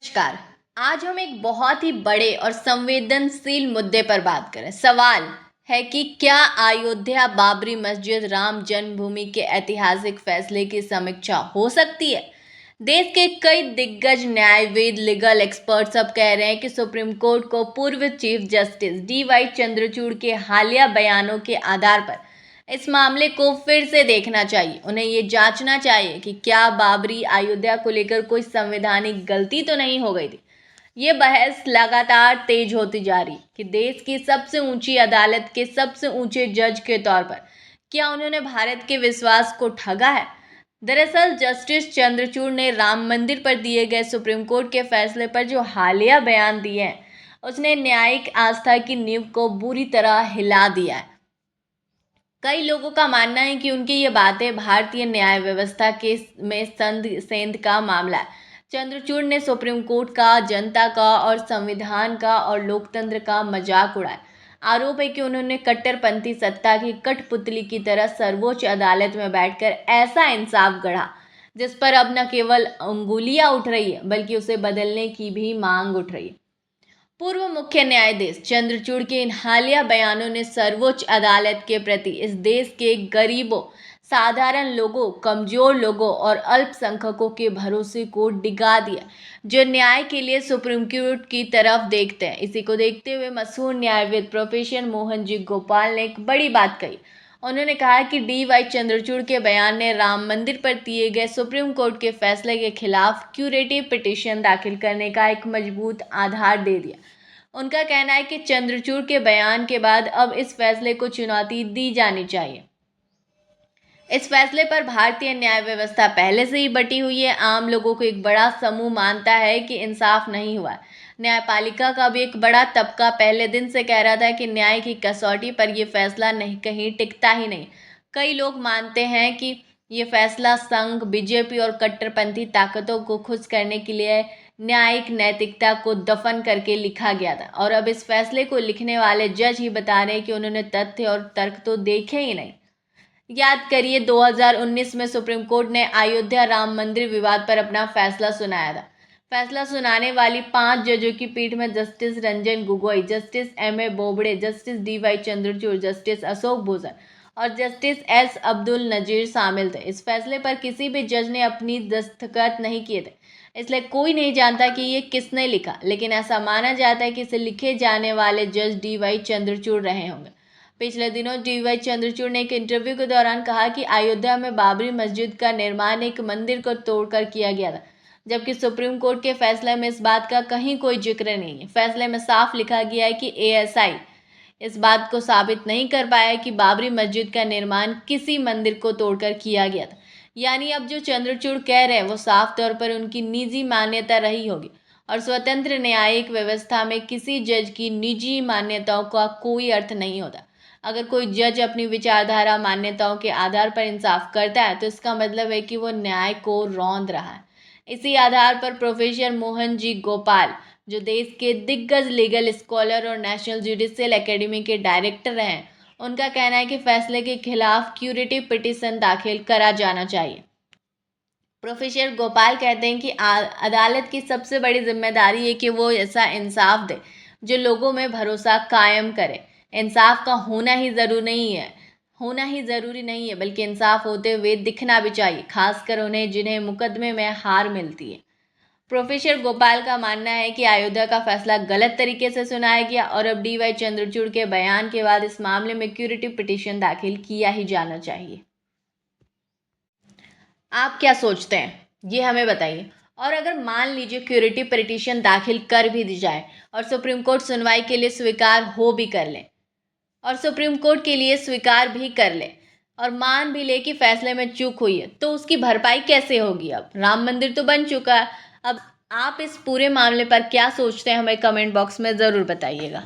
नमस्कार। आज हम एक बहुत ही बड़े और संवेदनशील मुद्दे पर बात करें। सवाल है कि क्या अयोध्या बाबरी मस्जिद राम जन्मभूमि के ऐतिहासिक फैसले की समीक्षा हो सकती है। देश के कई दिग्गज न्यायविद लीगल एक्सपर्ट्स अब कह रहे हैं कि सुप्रीम कोर्ट को पूर्व chief justice D Y Chandrachud के हालिया बयानों के आधार पर इस मामले को फिर से देखना चाहिए। उन्हें ये जांचना चाहिए कि क्या बाबरी अयोध्या को लेकर कोई संवैधानिक गलती तो नहीं हो गई थी। ये बहस लगातार तेज होती जा रही कि देश की सबसे ऊंची अदालत के सबसे ऊंचे जज के तौर पर क्या उन्होंने भारत के विश्वास को ठगा है। दरअसल जस्टिस चंद्रचूड़ ने राम मंदिर पर दिए गए सुप्रीम कोर्ट के फैसले पर जो हालिया बयान दिए हैं उसने न्यायिक आस्था की नींव को बुरी तरह हिला दिया है। कई लोगों का मानना है कि उनकी ये बातें भारतीय न्याय व्यवस्था के में संद सेंध का मामला है। चंद्रचूड़ ने सुप्रीम कोर्ट का, जनता का और संविधान का और लोकतंत्र का मजाक उड़ाया। आरोप है कि उन्होंने कट्टरपंथी सत्ता की कठपुतली की तरह सर्वोच्च अदालत में बैठकर ऐसा इंसाफ गढ़ा जिस पर अब न केवल अंगुलियां उठ रही है बल्कि उसे बदलने की भी मांग उठ रही है। पूर्व मुख्य न्यायाधीश चंद्रचूड़ के इन हालिया बयानों ने सर्वोच्च अदालत के प्रति इस देश के गरीबों, साधारण लोगों, कमजोर लोगों और अल्पसंख्यकों के भरोसे को डिगा दिया, जो न्याय के लिए सुप्रीम कोर्ट की तरफ देखते हैं। इसी को देखते हुए मशहूर न्यायविद प्रोफेसर मोहन जी गोपाल ने एक बड़ी बात कही। उन्होंने कहा कि डी वाई चंद्रचूड़ के बयान ने राम मंदिर पर दिए गए सुप्रीम कोर्ट के फैसले के खिलाफ क्यूरेटिव पिटीशन दाखिल करने का एक मजबूत आधार दे दिया। उनका कहना है कि चंद्रचूड़ के बयान के बाद अब इस फैसले को चुनौती दी जानी चाहिए। इस फैसले पर भारतीय न्याय व्यवस्था पहले से ही बटी हुई है। आम लोगों को एक बड़ा समूह मानता है कि इंसाफ नहीं हुआ। न्यायपालिका का भी एक बड़ा तबका पहले दिन से कह रहा था कि न्याय की कसौटी पर यह फैसला नहीं कहीं टिकता ही नहीं। कई लोग मानते हैं कि ये फैसला संघ, बीजेपी और कट्टरपंथी ताकतों को खुश करने के लिए न्यायिक नैतिकता को दफन करके लिखा गया था और अब इस फैसले को लिखने वाले जज ही बता रहे हैं कि उन्होंने तथ्य और तर्क तो देखे ही नहीं। याद करिए 2019 में सुप्रीम कोर्ट ने अयोध्या राम मंदिर विवाद पर अपना फैसला सुनाया था। फैसला सुनाने वाली 5 जजों की पीठ में justice Ranjan Gogoi, justice M A Bobde, justice D Y Chandrachud, justice Ashok Bhushan और जस्टिस एस अब्दुल नजीर शामिल थे। इस फैसले पर किसी भी जज ने अपनी दस्तखत नहीं किए थे, इसलिए कोई नहीं जानता कि ये किसने लिखा, लेकिन ऐसा माना जाता है कि इसे लिखे जाने वाले जज डी वाई चंद्रचूड़ रहे होंगे। पिछले दिनों डी वाई चंद्रचूड़ ने एक इंटरव्यू के दौरान कहा कि अयोध्या में बाबरी मस्जिद का निर्माण एक मंदिर को तोड़कर किया गया था, जबकि सुप्रीम कोर्ट के फैसले में इस बात का कहीं कोई जिक्र नहीं है। फैसले में साफ लिखा गया है कि एएसआई इस बात को साबित नहीं कर पाया कि बाबरी मस्जिद का निर्माण किसी मंदिर को तोड़कर किया गया था। यानी अब जो चंद्रचूड़ कह रहे हैं वो साफ तौर पर उनकी निजी मान्यता रही होगी और स्वतंत्र न्यायिक व्यवस्था में किसी जज की निजी मान्यताओं का कोई अर्थ नहीं होता। अगर कोई जज अपनी विचारधारा मान्यताओं के आधार पर इंसाफ करता है तो इसका मतलब है कि वो न्याय को रौंद रहा है। इसी आधार पर प्रोफेसर मोहन जी गोपाल, जो देश के दिग्गज लीगल स्कॉलर और नेशनल जुडिशियल एकेडमी के डायरेक्टर हैं, उनका कहना है कि फैसले के खिलाफ क्यूरेटिव पिटीशन दाखिल करा जाना चाहिए। प्रोफेसर गोपाल कहते हैं कि अदालत की सबसे बड़ी जिम्मेदारी है कि वो ऐसा इंसाफ दे जो लोगों में भरोसा कायम करे। इंसाफ का होना ही ज़रूरी नहीं है बल्कि इंसाफ होते हुए दिखना भी चाहिए, खासकर उन्हें जिन्हें मुकदमे में हार मिलती है। प्रोफेसर गोपाल का मानना है कि अयोध्या का फैसला गलत तरीके से सुनाया गया और अब डी वाई चंद्रचूड़ के बयान के बाद इस मामले में क्यूरेटिव पिटीशन दाखिल किया ही जाना चाहिए। आप क्या सोचते हैं ये हमें बताइए। और अगर मान लीजिए क्यूरेटिव पिटीशन दाखिल कर भी दी जाए और सुप्रीम कोर्ट सुनवाई के लिए स्वीकार हो भी कर ले और सुप्रीम कोर्ट के लिए स्वीकार भी कर ले और मान भी ले कि फैसले में चूक हुई है, तो उसकी भरपाई कैसे होगी। अब राम मंदिर तो बन चुका है। अब आप इस पूरे मामले पर क्या सोचते हैं हमें कमेंट बॉक्स में ज़रूर बताइएगा।